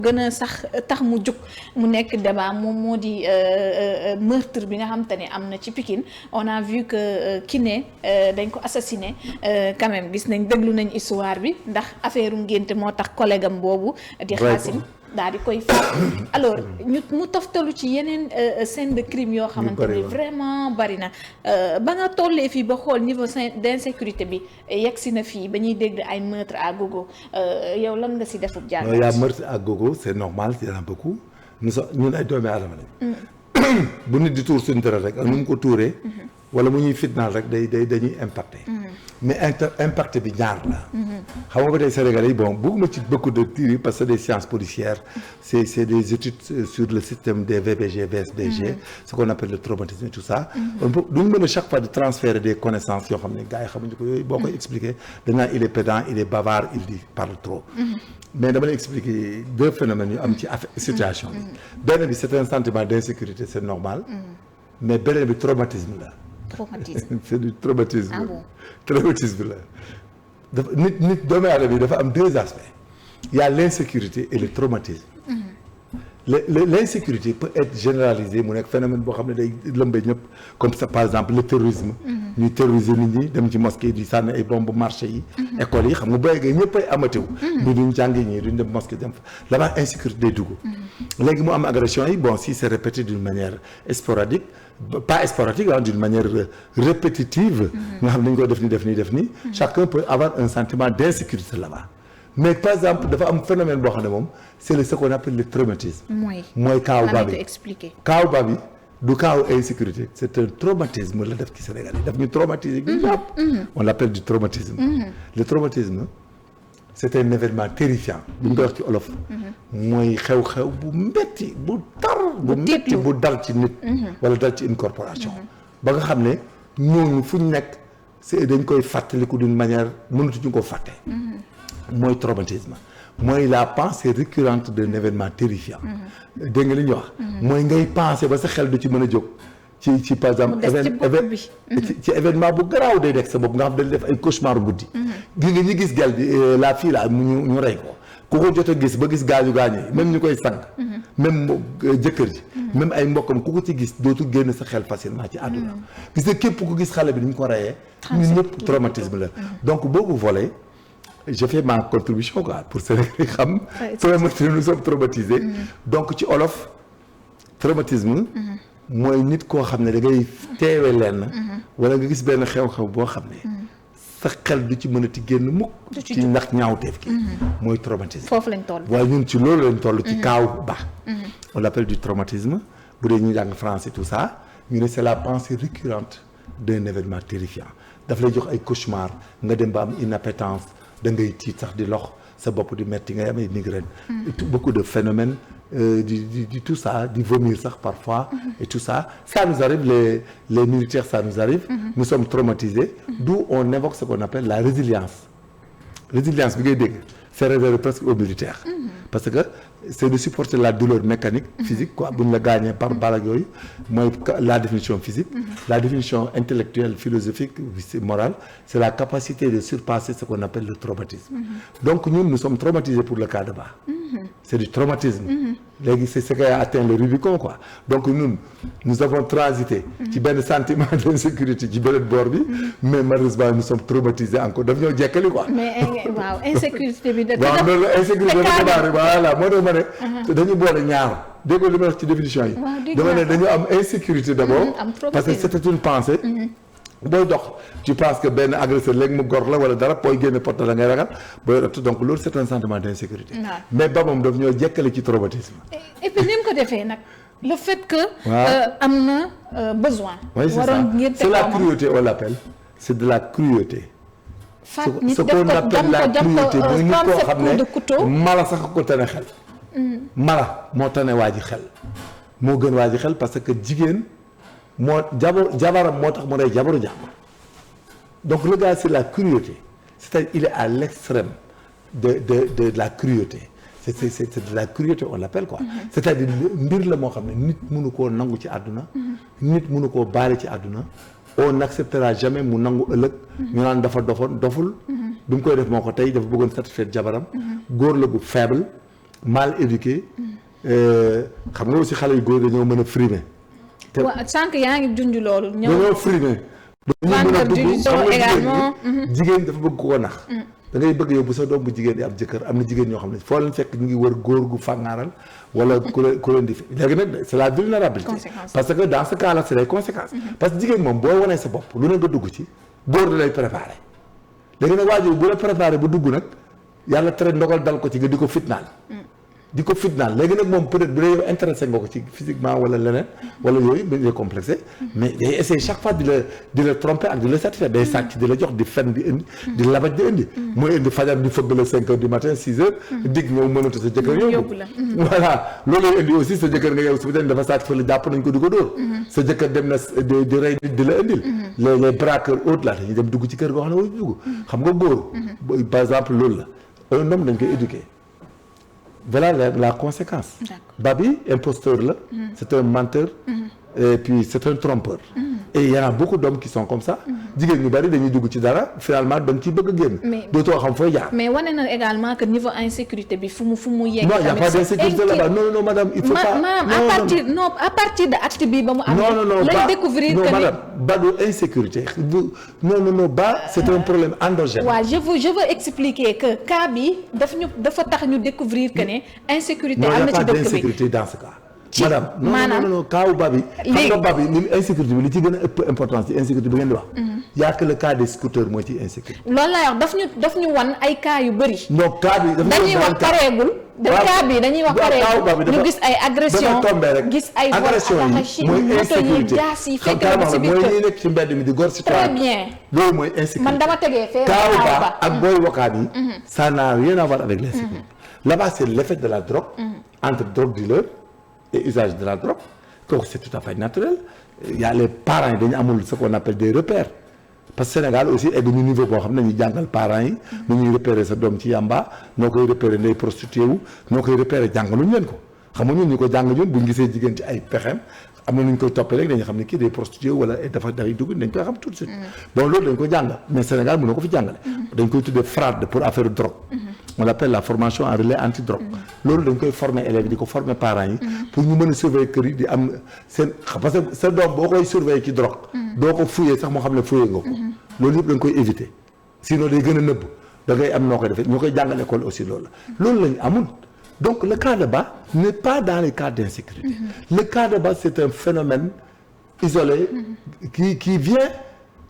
gën a sax tax mu jóg mu nekk débat moom moo di meurtre bi nga xam te ne am na ci Pikine on a vu que Kiné dañ ko assassiné quand même gis nañ déglu nañ histoire bi ndax affaire ngénte moo tax collègue am boobu di Xaasim daal di koy faat alors mu toftalu ci yeneen scène de crime yoo xamante ne vraiment bari na ba nga tollee fii ba xool niveau d'insécurité bi yegg si na fii ba ñuy dégg ay meurtre à gogo yow lan nga si defub jàngat. Il y a meurtre à gogo c'est normal il y en a beaucoup ñun ay doomi aadama lañ bu nit di tuur suñu dara rek ak nu mu ko tuuree wala mu ñuy fitnaal rek dañuy impacté mais impact bi ñaar la xam nga ba tey Sénégalais yi bon bëgguma ci beaucoup de tirs parce que des sciences policières c'est des études sur le système des VBG VSBG ce qu'on appelle le traumatisme et tout ça duñu mën a chaque fois de transférer des connaissances yoo xam ne gars yi xamuñu ko yooyu boo koy expliquer danaa il est pédant il est bavard il dit parle trop mais dama lay expliquer deux phénomènes yu am ci situation bi benn bi c'est un sentiment d'insécurité c'est normal mais beneen bi traumatisme la c'est du traumatisme traumatisme la dafa nit doomu aadama bi dafa am deux aspects il y a l'insécurité et le traumatisme l'insécurité peut être généralisée mu nekk phénomène boo xam ne day lëmbee ñëpp comme ça par exemple le terrorisme ñuy terroriser nit ñi dem ci mosquée di sànni ay bombe marché yi écoles yi xam nga béykat ñëpp ay amatew ñii duñ jàngi ñii duñ dem mosquée dem fa là-bas insécurité day dugg léegi mu am agression yi bon si c'est répété d'une manière sporadique pas sporadique d'une manière répétitive nga xam ne dañ koy def nii chacun peut avoir un sentiment d'insécurité là-bas mais par exemple dafa am phénomène boo xam ne moom c'est ce qu'on appelle le traumatisme mooy kaaw ba bi du kaaw insécurité c'est un traumatisme la def ci Sénégal yi daf ñu traumatiser gi ñëpp on l'appelle du traumatisme le traumatisme c'est un événement terrifiant bu ñu koy wax ci olof mooy xew-xew bu metti bu tar bu metti bu dal ci nit wala dal ci une corporation ba nga xam ne ñooñu fu ñu nekk c'est dañ koy fàttaliku d'une manière mënatuñu ko fàtte mooy traumatisme mooy la pensée récurrente d'un événement terrifiant dégg nga li ñuy wax mooy ngay penser ba sa xel du ci mën a jóg ci par exemple ci événement bu garaaw day nekk sa bopp nga xam dañ def ay cauchemar guddi gi nga ñi gis gel bi la fille là ñu rey ko ku ko jot a gis ba gis gaañu yi même ñu koy sang même jëkkër ji même ay mbokkam ku ko ci gis dootu génn sa xel facilement ci àdduna gis nga képp ku gis xale bi ni ñu ko reyee ñun ñëpp traumatisme la donc boobu volet je fais ma contribution quoi pour Sénégal xam nous sommes traumatisés donc ci olof traumatisme mooy nit koo xam ne da ngay teewe lenn wala nga gis benn xew-xew boo xam ne sa xel du ci mën a ti génn mukk ci ndax ñaawteef ki mooy traumatisme foofu lañ toll waaye ñun ci loolu lañ toll ci kaaw ba on l'appelle du traumatisme bu dee ñu jàng français tout ça ñu ne c'est la pensée récurrente d'un événement terrifiant daf lay jox ay cauchemar nga dem ba am inappétence da ngay tiit sax di lox sa bopp di metti ngay am ay migraine beaucoup de phénomènes di tout ça di vomir sax parfois et tout ça nous arrive les militaires ça nous arrive nous sommes traumatisés d'où on évoque ce qu'on appelle la résilience bi ngay dégg c'est réservé presque aux militaires parce que c'est de supporter la douleur mécanique physique quoi bu ñu la gaañee par balle yooyu mooy la définition physique la définition intellectuelle philosophique morale c'est la capacité de surpasser ce qu'on appelle le traumatisme donc ñun nous sommes traumatisés pour le cas de Ba c'est du traumatisme léegi c'est ce qui a atteint le Rubicon quoi donc nous avons transité ci benn sentiment d'insécurité ci beneen boor bi mais malheureusement nous sommes traumatisés encore daf ñoo jekkali quoi mais waaw insécurité bi waaw loolu insécurité bi voilà moo tax ma ne dañu boole ñaar déggoo li ma wax ci définition yi dama ne dañu am insécurité d'abord parce que c'était une pensée booy dox tu penses que benn agresseur léegi mu gor la wala dara booy génn porte la ngay ragal booy rot donc loolu c'est un sentiment d'insécurité mais ba moom daf ñoo jekkale ci traumatisme et puis ni mu ko defee nag le fait que am na besoin waroon ngeen c'est la cruauté on l'appelle c'est de la cruauté ce qu'on appelle la cruauté mooy nit koo xam ne mala sax ko tane xel mala moo tane waa ji xel moo gën waa ji xel parce que jigéen moo jabaram moo tax mu rey jabaru jàmbur donc le gars c'est la cruauté c'est-à-dire il est à l'extrême de la cruauté c'est de la cruauté on l'appelle quoi c'est-à-dire mbir la moo xam ne nit mënu koo nangu ci àdduna nit mënu koo baale ci àdduna on n'acceptera jamais mu nangu ëllëg ñu naan dafa doful bi mu koy def moo ko tey dafa bëggoon satisfaire jabaram góor la gu faible mal éduqués. xam nga aussi xale yu góor dañoo mën a frimer. te waaw sànq yaa ngi junj loolu. dañoo frimer. dañoo mën a dugg jigéen dafa bëgg koo nax. da ngay bëgg yow bu sa doom bu jigéen di am jëkkër am na jigéen ñoo xam ne foo leen fekk ñu ngi wër góor gu fàngaaral wala ku leen di fi léegi nag c'est la vulnérabilité. parce que dans ce cas là c'est les conséquences. parce que jigéen moom boo wanee sa bopp lu ne nga dugg ci góor da lay préparé léegi nag waajur bu la préparé bu dugg nag yàlla tere ndogal dal ko ci nga di ko fitnaal. léegi nag moom peut-être bu dee yow intéressé nga ko ci physiquement wala leneen wala yooyu ba ñu complexé mais day essayer chaque fois di la tromper ak di la satisfaire day sàcc di la jox di fen di indi di labaj di indi mooy indi fajar di fëgg la 5 heures du matin 6 heures dig ñëw mënatu sa jëkkër yóbbu voilà loolu lay indi aussi sa jëkkër nga yow su dañ dafa sàcc fa la jàpp nañ ko di ko dóor sa jëkkër dem na di rey di la indil les braqueurs autres là dañuy dem dugg ci kër goo xam ne waru dugg xam nga góor par exemple loolu la un homme dañ koy éduquer. Voilà la conséquence. Babi imposteur la. C'est un menteur. Et puis c'est un trompeur. Et il y en a beaucoup d'hommes qui sont comme ça. jigéen ñu bari dañuy dugg ci dara finalement dañ ciy bëgg a génn. dootoo xam fooy jaar. mais wane na également que niveau insécurité bi fu mu yegg. non il y a pas d'insécurité là-bas non madame il faut pas. à partir de acte bi ba mu am. non lañ découvrir que madame ba du insécurité non ba c'est un problème endogène. waaw je veux expliquer que cas bi dafa tax ñu découvrir que ne insécurité am na ci dëkk bi. non il y a pas d'insécurité dans ce cas. madame maanaam non kaawu Babi. léegi xam nga Babi ni insécurité bi li ci gën a ëpp importance ci insécurité bi ngeen di wax. y a que le cas des scooters mooy ci insécurité. loolu laa wax daf ñu wan ay cas yu bëri. non cas bi dañuy wax pareegul. cas bi dañuy wax pareegul ñu gis ay agression gis ay agression yi mooy insécurité fekk na ci biir mooy ñi nekk ci mbedd mi di góor ci très bien loolu mooy insécurité man dama tegee fee kaawu Ba ak booy wakaat yi ça n'a rien à voir avec l'insécurité là-bas c'est l'effet de la drogue entre drogue dealer et usage de la drogue kooku c'est tout à fait naturel il y a les parents yi dañu amul ce qu'on appelle des repères parce que Sénégal aussi egg ñu niveau boo xam ne ñu jàngal parents yi nu ñuy repérer sa doom ci yamba noo koy repérer ndey prostitué wu noo koy repérer jàngaluñ leen ko xam nga ñun ñu ko jàng ñun buñ gisee jigéen ci ay pexeem am na nu ñu koy toppee rek dañu xam ne kii day prostitué wala dafa day dugg dañ koy xam tout de suite bon loolu dañ ko jàng mais Sénégal mënoo ko fi jàngale dañ koy tuddee FRAD pour affaire drogue on l'appelle la formation en relais anti-drogue loolu dañ koy former élèves yi di ko former parents yi pour ñu mën a surveiller kër yi di am seen parce que sa doom boo koy surveiller ci drogue doo ko fouiller sax moo xam ne fouiller nga ko loolu yëpp da nga koy éviter sinon day gën a nëbb da ngay am noo koy defee ñoo koy jàngal école aussi loolu loolu lañu amul donc le cas de Ba n'est pas dans les cas d'insécurité le cas de Ba c'est un phénomène isolé qui vient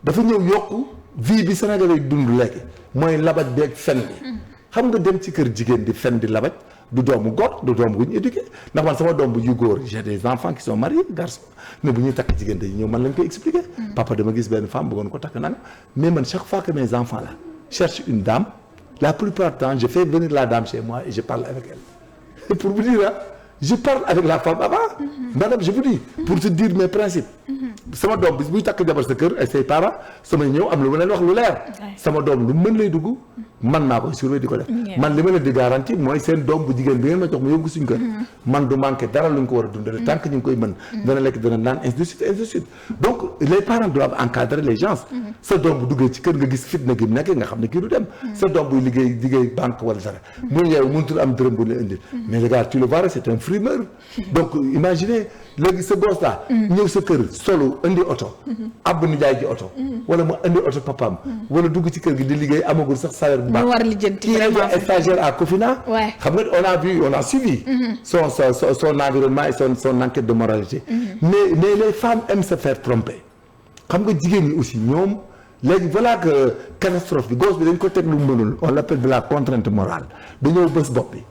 dafa ñëw yokku vie bi Sénégalais yi dund léegi mooy labat beeg fen bi xam nga dem ci kër jigéen di fen di labaj du doomu góor du doomu bu ñu éduqué ndax man sama doom bu yu góor j'ai des enfants qui sont mariés garçons mais bu ñuy takk jigéen dañuy ñëw man lañ koy expliquer papa dama gis benn femme bëggoon ko takk nanga mais man chaque fois que mes enfants là cherchent une dame la plupart du temps je fais venir la dame chez moi et je parle avec elle et pour vous dire je parle avec la femme avant madame je vous dis pour te dire mes principes sama doom bis buy takk jabar sa kër ay say parents sama ñëw am lu ma leen wax lu leer sama doom lu mën lay dugg man naa koy surveiller di ko def man li ma leen di garantie mooy seen doom bu jigéen bi ngeen ma jox ma yóbbu suñu kër man du manqué dara lu ñu ko war a dundale tant que ñu ngi koy mën dana lekk dana naan ainsi de suite donc les parents doivent encadrer les gens sa doom bu duggee ci kër nga gis fitna gi mu nekk nga xam ne kii du dem sa doom buy liggéey banque wala dara mu yeewu mënutul am dërëm bu la indil mais les gars tu le vois c'est un frimeur donc imaginez léegi sa gosse là ñëw sa kër solo indi oto ab ni jaay ji oto wala mu indi oto papaam wala dugg ci kër gi di liggéey amagul sax salaire bu baax kii est stagiaire à Cofina xam nga on a suivi son environnement et son enquête de moralité mais les femmes aiment se faire tromper xam nga jigéen ñi aussi ñoom léegi voilà que catastrophe bi gosse bi dañ ko teg lu mënul on l'appelle de la contrainte morale dañoo bës bopp bi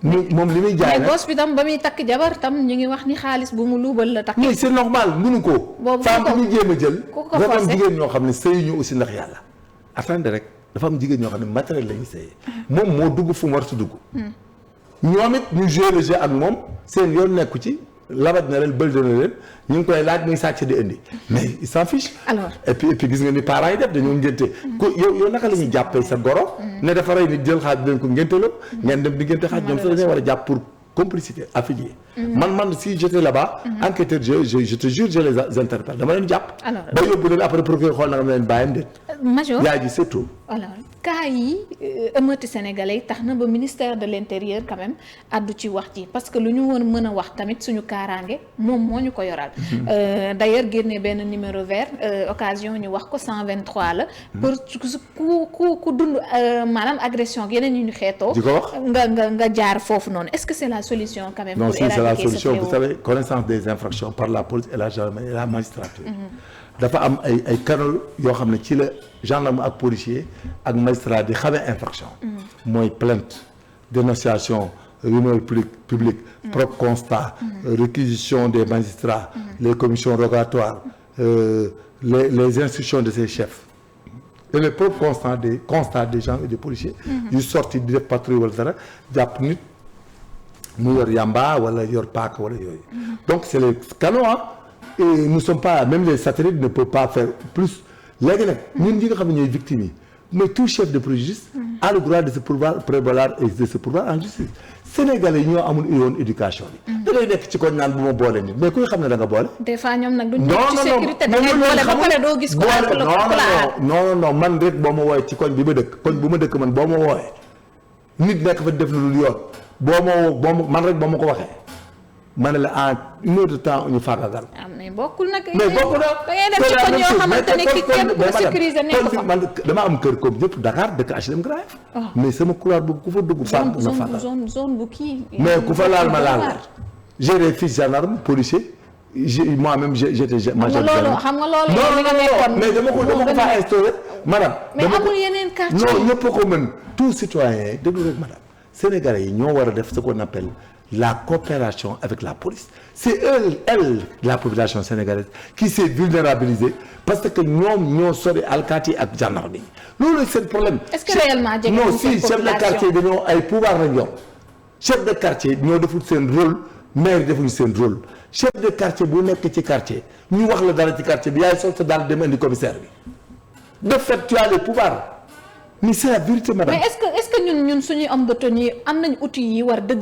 moom li muy jaay mais gosse bi tam ba muy takk jabar tam ñu ngi wax ni xaalis bu mu luubal la takk. mais c'est normal mënu ko. boobu femme bu ñu jéem a jël. ku ko dafa am forcé jigéen ñoo xam ne sëyuñu aussi ndax yàlla. attendez rek dafa am jigéen ñoo xam ne matériel la ñuy sëyee. moom moo dugg fu mu war si dugg. ñoom it ñu jouer le jeu ak moom seen yoon nekku ci labat na leen bël na leen ñu ngi koy laaj muy sàcc di indi. mais il s'en fiche. alors et puis gis nga ni parents yi def dañoo ngénte ku yow naka la ñuy jàppee sa goro. ne dafa rey nit jël xaaj dañ ko ngénteloo. ngeen dem di ngénte xaaj ñoom sax dañoo war a jàpp pour complicité affiliée. man si j'étais là-bas. enquêteur je te jure je les interpelle dama leen jàpp. alors ba yóbbu leen après procureur xool na nga leen bàyyam déet. major yaay ji c'est tout. alors cas yi émeute sénégalais yi tax na ba ministère de l'intérieur quand même addu ci wax ji parce que lu ñu woon mën a wax tamit suñu kaaraange moom moo ñu ko yoral. D'ailleurs génne benn numéro vert occasion ñu wax ko 123 la. pour ku dund maanaam agression ak yeneen yu ñu xeetoo. di ko wax nga jaar foofu noonu est-ce que c'est la solution quand même. non pour si c'est la éradiquer ce solution fléau. vous savez connaissance des infractions par la police et la gendarmerie et la magistrature. dafa am ay canaux yoo xam ne ci la gendarme ak policier ak magistrat di xamee infraction. mooy plainte dénonciation rumeur publique propre constat réquisition des magistrats les commissions rogatoires les instructions de ses chefs et les propres constats des gens et des policiers yu sorti di def patrouille wala dara jàpp nit mu yor yamba wala yor paaka wala yooyu donc c'est les canaux et nous ne sommes pas même les satellites ne peuvent pas faire plus léegi nag ñun ñi nga xam ne ñooy victimes yi mais tout chef de police a le droit de se prévaloir et de se pourvoir en justice sénégalais yi ñoo amul yoon éducation bi da ngay nekk ci koñ naan bu ma boole nit mais kuy xam ne da nga boole des fois ñoom nag duñ nekk ci sécurité da ngay boole ba pare doo gis ko non man rek boo ma wooyee ci koñ bi ma dëkk koñ bu ma dëkk man boo ma wooyee nit nekk fa def lu dul yoon man rek boo ma ko waxee ma ne la en une heure de temps ñu faagagal. mais bokkul nag. mais bokkul nag da ngay dem ci koñ yoo xamante ne ki kenn ku sécuriser nekk fa. man dama am kër comme ñëpp Dakar dëkk HLM Grand Yoff. mais sama couloir bu ku fa dugg. zone bu kii. mais ku fa laal ma laal la. j'ai des fils gendarmes policiers moi-même j'étais major. xam nga loolu li nga nekkoon mais dama ko faa instauré. madame mais amul yeneen quartier. non ñëpp ko mën tout citoyen déglu rek madame sénégalais yi ñoo war a def ce qu'on appelle la coopération avec la police c'est elle la population sénégalaise qui s'est vulnérabilisée parce que ñoom ñoo sori alkaati ak gendarmerie loolu seen problème. est-ce que réellement jege non si chef de quartier dañoo ay pouvoir lañ yor chef de quartier ñoo deful seen rôle maire defuñu seen rôle chef de quartier bu nekk ci quartier ñu wax la dara ci quartier bi yaay sol sa daal dem indi commissaire bi de fait tu as les pouvoirs. mais c'est la vérité madame. mais est-ce que ñun suñuy homme de tenue am nañ outils yi war dëgg.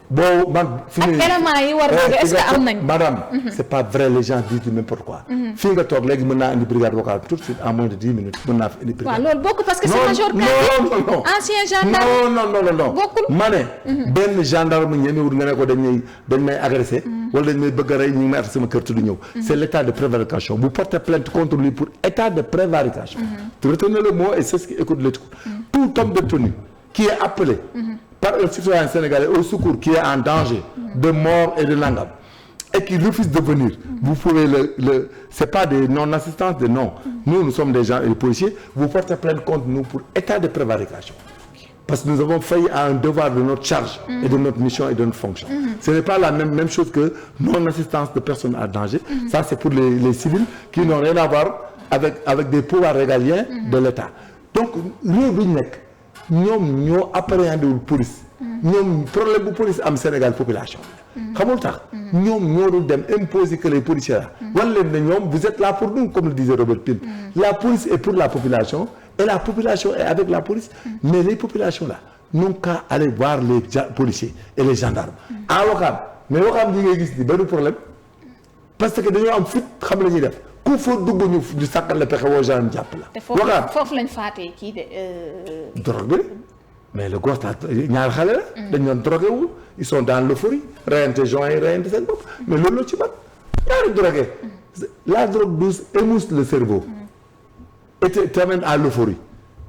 boo man. fi ak éléments yi war dëgg est-ce que am nañ. madame c'est pas vrai les gens disent n'importe quoi. fii nga toog léegi mën naa indi brigade vocale tout de suite en moins de 10 minutes mën naa fi indi brigade. waaw loolu bokk parce que c'est major non ancien gendarme. non bokkul ma ne. benn gendarme ñemewul nga ne ko dañ may agressé. wala dañ may bëgg a rey ñu ngi may at sama kër tudd ñëw. c'est l'état de prévarication vous portez plainte contre lui pour état de prévarication. retenez le mot et c'est ce qui écoute l'écoute. tout homme de tenue qui est appelé. par un citoyen sénégalais au secours qui est en danger de mort et de nangam et qui refuse de venir vous pouvez c'est pas des non-assistance de non nous sommes des gens et des policiers vous portez plainte contre nous pour état de prévarication parce que nous avons failli à un devoir de notre charge et de notre mission et de notre fonction ce n'est pas la même chose que non-assistance de personnes en danger ça c'est pour les civils qui n'ont rien à voir avec des pouvoirs régaliens de l'État donc réew bi ñu nekk ñoom ñoo appréhendé wul police ñoom problème bu police am Sénégal population xamul tax ñoom ñoo dul dem imposer que les policiers là wan leen ne ñoom vous êtes là pour nous comme le disait Robert Pine la police est pour la population et la population est avec la police mais les populations là n'ont qu'à aller voir les policiers et les gendarmes à Ouakam mais Ouakam yi ngay gis ni benn problème parce que dañoo am fit xam la ñuy def ku fa dugg ñu sàkkal la pexe woo gendarme jàpp la. foofu lañ faatee kii de. drogue bi mais le gosse ñaar xale la. dañ doon drogué wu ils sont dans l'euphorie reyante joint yi reyante seen bopp mais loolu la ci bat ñaari drogué la drogue douce émousse le cerveau et t'amène à l'euphorie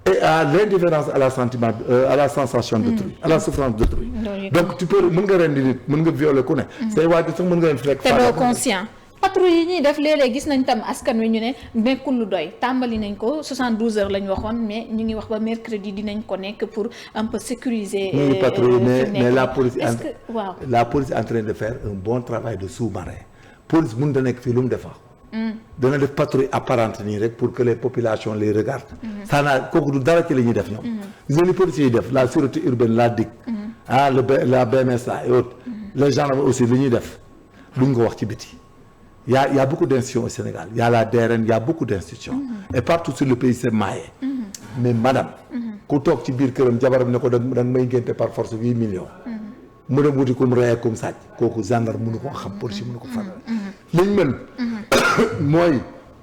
et à l'indifférence à la sentiment à la sensation d'autrui à la souffrance d'autrui donc tu peux mën nga rendi nit mën nga violer ku ne say waajur sax mën nga leen fekk te doo conscient patrouille yi ñuy def léeg-léeg gis nañ tam askan wi ñu ne nekkul lu doy tàmbali nañ ko 72 heures lañ waxoon mais ñu ngi wax ba mercredi dinañ ko nekk pour un peu sécuriser. patrouille mais la police est-ce que waaw la police est en train de faire un bon travail de sous-marin police mën da nekk fii lu mu defa dana def patrouille apparente nii rek pour que les populations les regardent ça naa kooku du dara ci la ñuy def ñoom gis nga ni policiers yi def la sûreté urbaine la DIC la BMSA et autres les gendarmes aussi li ñuy def duñ ko wax ci biti il y a beaucoup d'institutions au Sénégal il y a la DRN il y a beaucoup d'institutions et partout sur le pays c'est maillé mais madame ku toog ci biir këram jabaram ne ko da nga may ngénte par force 8 millions mu dem wuti kum reyee kum sàcc kooku gendarme mënu ko xam policier mënu ko fan liñ mën mooy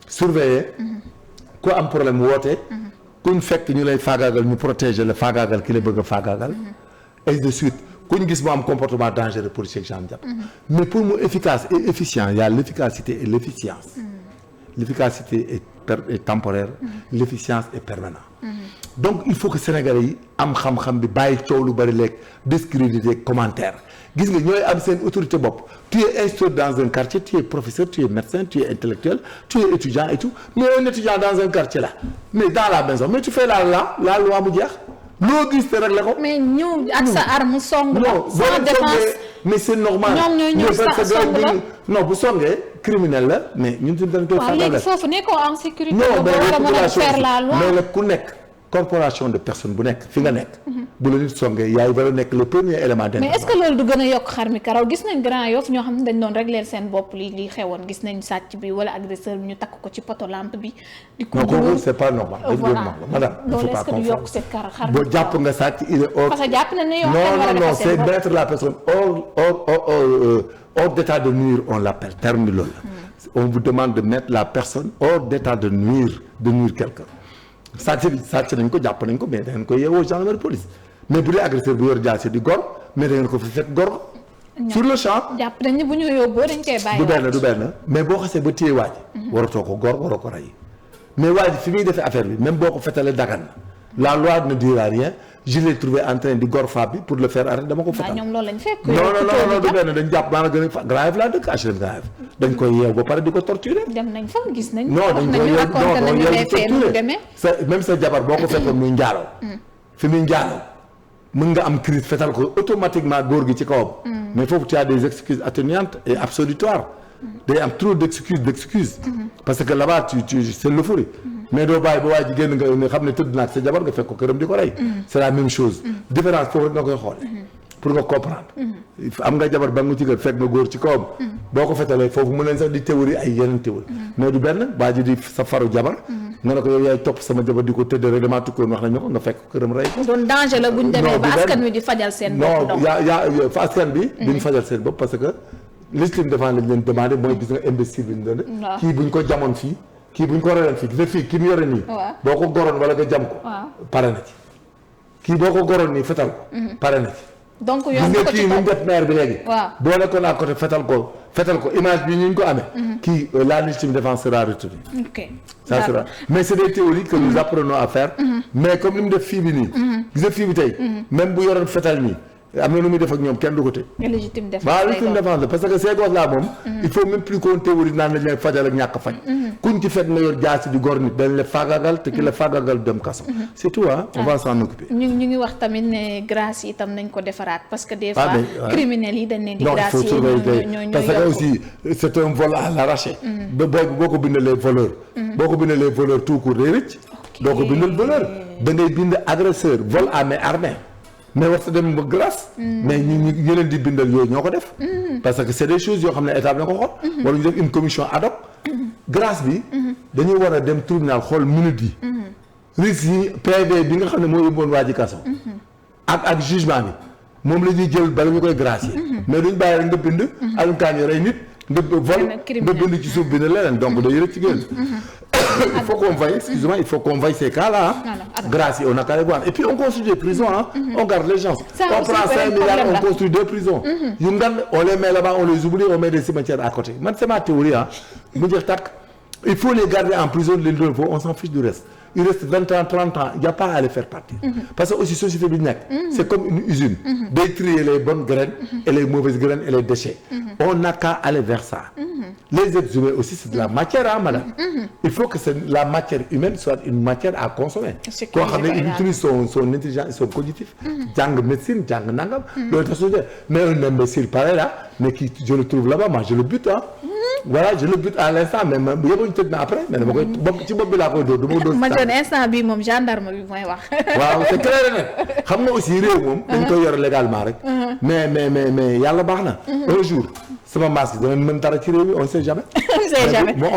surveiller ku am problème woote. kuñ fekk ñu lay faagaagal ñu protéger la faagaagal ki la bëgg a faagaagal. et de suite kuñ gis mu am comportement dangereux policier ak gendarme jàpp. mais pour mu efficace et efficient il y a l'efficacité et l'efficience. L'efficacité est temporaire. L'efficience est permanente. Donc il faut que Sénégalais yi am xam-xam bi bàyyi coow lu bari léeg discrédité commentaire gis nga ñooy am seen autorité bopp tu es instructeur dans un quartier tu es professeur tu es médecin tu es intellectuel tu es étudiant et tout mais un étudiant dans un quartier là mais dans la maison mais tu fais la loi mu jeex loo gis te rek la ko. mais ñu ak sa arme song la sans défense mais c'est normal. ñoom ñooy ñëw song la non bu songee criminel la mais ñun suñu dañ koy. waaw léegi foofu nekkoo en sécurité. non mais war a mën a faire la loi mais nag ku nekk corporation de personnes bu nekk fi nga nekk. bu la nit songee yaay war a nekk le premier élément d'intervention. mais est-ce que loolu du gën a yokk xar mi karaw gis nañ Grand Yoff ñoo xam ne dañ doon régler seen bopp li xewoon gis nañ sàcc bi wala agresseur bi ñu takk ko ci poto lampe bi. di ko non c'est pas normal. voilà madame loolu est-ce que du yokk seen xar mi boo jàpp nga sàcc il est hors. parce que jàpp nañ ne yow xel non c'est mettre la personne hors d'état de nuire on l'appelle terme bi loolu la. on vous demande de mettre la personne hors d'état de nuire quelqu'un. sàcc nañ ko jàpp nañ ko mais da ngeen ko yeewoo gendarmerie police mais bu dee agresseur bu yor jaasi di gor mais da ngeen ko fi fekk gor sur le champ. jàpp nañ ne bu ñu yóbboo dañ koy bàyyi. du benn mais boo xasee ba téye waaj. waratoo ko gor waroo ko rey mais waaj fi muy defee affaire bi même boo ko fetalee dagan na la loi ne dira rien je l'ai trouvé en train di gor femme bi pour le faire arrêter dama ko fetal. ñoom loolu lañ fekk. non du benn dañ jàpp maanaam gën a grave laa dëkk HLM grave dañ koy yeew ba pare di ko torturer. dem nañ fa gis nañ. non dañ koy yeew sa même sa jabar boo ko fekkoon muy njaaloo fi muy njaaloo mën nga am crise fetal ko automatiquement góor gi ci kawam. mais foofu tu as des excuses atténuantes et absolutoires. day am trop d'excuses. parce que là-bas tu c'est l'euphorie. mais doo bàyyi ba waa ji génn nga xam ne tëdd naag sa jabar nga fekk ko këram di ko rey. c'est la même chose. différence foofu rek nga koy xool. pour nga comprendre. am nga jabar ba nga ci kër fekk nga góor ci kawam. boo ko fetalee foofu mën nañ sax di théorie ay yeneen théorie. mais du benn waa ji di sa faru jabar. nga ne ko yow yaay topp sama jabar di ko tëddee rek damaa tukkoon wax nañ ko nga fekk këram rey ko. doon danger la buñ demee ba askan wi di fajal seen bopp. non yaa askan bi. duñ fajal seen bopp parce que légitime défense lañ leen demandé mooy gis nga imbécile bi ñu doon. kii buñ ko jamoon fii. kii bu ñu ko reyoon fii gis nga fii ki mu yore nii. boo ko goroon wala nga jam ko. pare na ci. kii boo ko goroon nii fetal ko. pare na ci. donc yow gis nga kii nu mu def maire bi léegi. waaw boo nekkoon à côté fetal ko image bi ñu ko amee. kii la légitime défense sera retenue. ok ça sera mais c'est des théories que nous apprenons à faire. mais comme ni mu def fii bi nii. gis nga fii bi tey. même bu yoroon fetal nii. am na nu muy def ak ñoom kenn du ko tëj. légitime défense waaw légitime défense la parce que ces gosses là moom. il faut même plus qu'on théorie naan lañ leen fajal ak ñàkk faj. kuñ ci fekk nga yor jaasi di gor nit dañ la faagaagal te ki la faagaagal dem kaso. c'est tout on va s'en occuper. ñu ngi wax tamit ne grâce yi itam nañ ko defaraat parce que des fois criminels yi dañ leen di gracier ñoo parce que aussi c'est un vol à l'arraché. boo ko bindalee voleur. boo ko bindalee voleur tout court day rëcc. doo ko bindal voleur da ngay bind agresseur vol à main armée. mais war sa dem ba grâce. mais ñu leen di bindal yooyu ñoo ko def. parce que c'est des choses yoo xam ne état bi na ko xool. wala ñu def une commission ad hoc. grâce bi. dañuy war a dem tribunal xool minute yi. risque yi PV bi nga xam ne moo yóbboon waa ji kaso. ak jugement bi moom la ñuy jël bala ñu koy gracier. mais duñ bàyyi rek nga bind. alum kaa ñu rey nit. nga vol nga bind ci suuf bind leneen donc day rëcc ci génn. il faut qu'on veille, excusez-moi, il faut qu'on veille ces cas-là. Grâce, on n'a qu'à les voir. Et puis on construit des prisons, on garde les gens. On prend 5 milliards, on construit 2 prisons. On les met là-bas, on les oublie, on met des cimetières à côté. C'est ma théorie. Il faut les garder en prison, on s'en fiche du reste. Il reste 20 ans, 30 ans, il n'y a pas à les faire partir. Parce que aussi, société business, c'est comme une usine. Détruire les bonnes graines et les mauvaises graines et les déchets. On n'a qu'à aller vers ça. Les êtres humains aussi, c'est de la matière, madame. Il faut que la matière humaine soit une matière à consommer. Quand il utilise son intelligence et son cognitif, jàng médecine, jàng nangam, mais un imbécile pareil là, mais qui, je le trouve là-bas, moi je le bute, voilà je le bute à l'instant mais bu yóbbuñu tëj na après mais dama koy ci bopp bi laa koy dóor dama dóor. ma doon instant bii moom gendarme bi mooy wax. waaw c'est clair nag xam nga aussi réew moom. dañ koy yor légalement rek. mais yàlla baax na. un jour sama masque danañ mën dara ci réew mi on ne sait jamais. on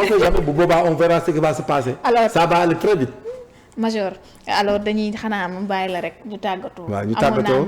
sait jamais bu boobaa on verra ce qui va se passer. alors ça va aller très vite. Major alors dañuy xanaa mu bàyyi la rek ñu tàggatoo. waaw ñu tàggatoo